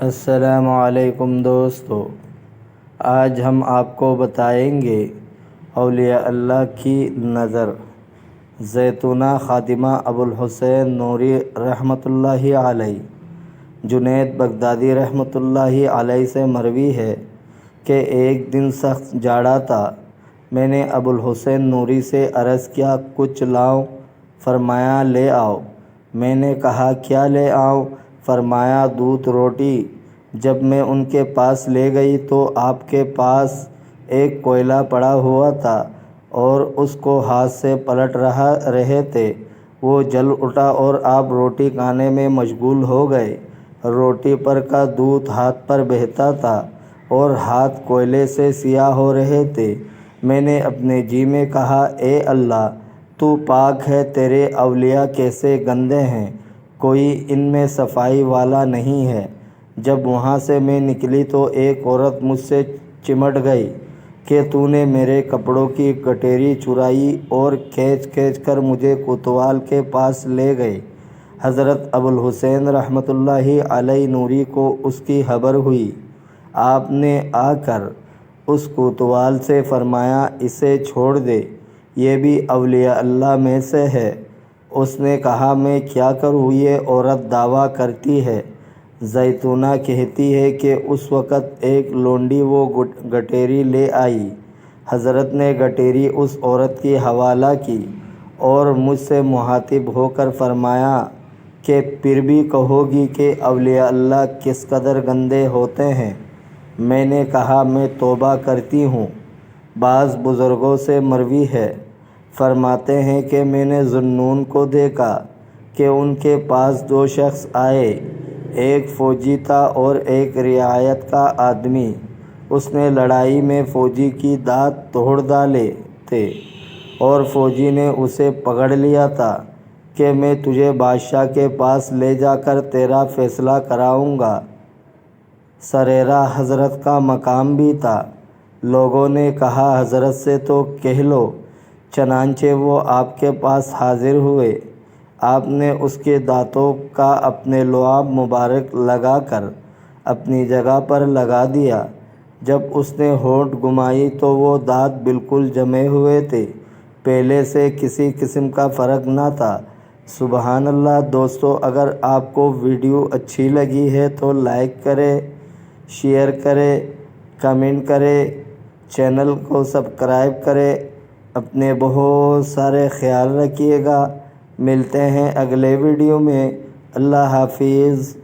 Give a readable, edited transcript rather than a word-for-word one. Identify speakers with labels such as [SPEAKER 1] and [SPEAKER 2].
[SPEAKER 1] السلام علیکم دوستو، آج ہم آپ کو بتائیں گے اولیاء اللہ کی نظر زیتونہ خادمہ ابوالحسین نوری رحمۃ اللہ علیہ۔ جنید بغدادی رحمۃ اللہ علیہ سے مروی ہے کہ ایک دن سخت جاڑا تھا۔ میں نے ابوالحسین نوری سے عرض کیا، کچھ لاؤں؟ فرمایا لے آؤ۔ میں نے کہا کیا لے آؤں؟ فرمایا دودھ روٹی۔ جب میں ان کے پاس لے گئی تو آپ کے پاس ایک کوئلہ پڑا ہوا تھا اور اس کو ہاتھ سے پلٹ رہے تھے۔ وہ جل اٹھا اور آپ روٹی کھانے میں مشغول ہو گئے۔ روٹی پر کا دودھ ہاتھ پر بہتا تھا اور ہاتھ کوئلے سے سیاہ ہو رہے تھے۔ میں نے اپنے جی میں کہا، اے اللہ، تو پاک ہے، تیرے اولیاء کیسے گندے ہیں، کوئی ان میں صفائی والا نہیں ہے۔ جب وہاں سے میں نکلی تو ایک عورت مجھ سے چمٹ گئی کہ تو نے میرے کپڑوں کی گٹیری چرائی اور کھینچ کر مجھے کوتوال کے پاس لے گئی۔ حضرت ابوالحسین رحمۃ اللہ علیہ نوری کو اس کی خبر ہوئی۔ آپ نے آ کر اس کوتوال سے فرمایا، اسے چھوڑ دے، یہ بھی اولیاء اللہ میں سے ہے۔ اس نے کہا، میں کیا کروں؟ یہ عورت دعویٰ کرتی ہے۔ زیتونہ کہتی ہے کہ اس وقت ایک لونڈی وہ گٹیری لے آئی۔ حضرت نے گٹیری اس عورت کی حوالہ کی اور مجھ سے مخاطب ہو کر فرمایا کہ پھر بھی کہو گی کہ اولیاء اللہ کس قدر گندے ہوتے ہیں؟ میں نے کہا، میں توبہ کرتی ہوں۔ بعض بزرگوں سے مروی ہے، فرماتے ہیں کہ میں نے ذوالنون کو دیکھا کہ ان کے پاس دو شخص آئے، ایک فوجی تھا اور ایک رعایت کا آدمی۔ اس نے لڑائی میں فوجی کی دانت توڑ ڈالے تھے اور فوجی نے اسے پکڑ لیا تھا کہ میں تجھے بادشاہ کے پاس لے جا کر تیرا فیصلہ کراؤں گا۔ سریرا حضرت کا مقام بھی تھا۔ لوگوں نے کہا، حضرت سے تو کہہ لو۔ چنانچہ وہ آپ کے پاس حاضر ہوئے۔ آپ نے اس کے دانتوں کا اپنے لعاب مبارک لگا کر اپنی جگہ پر لگا دیا۔ جب اس نے ہونٹ گھمائی تو وہ دانت بالکل جمے ہوئے تھے، پہلے سے کسی قسم کا فرق نہ تھا۔ سبحان اللہ۔ دوستو، اگر آپ کو ویڈیو اچھی لگی ہے تو لائک کریں، شیئر کریں، کمنٹ کریں، چینل کو سبسکرائب کریں۔ اپنے بہت سارے خیال رکھیے گا۔ ملتے ہیں اگلے ویڈیو میں۔ اللہ حافظ۔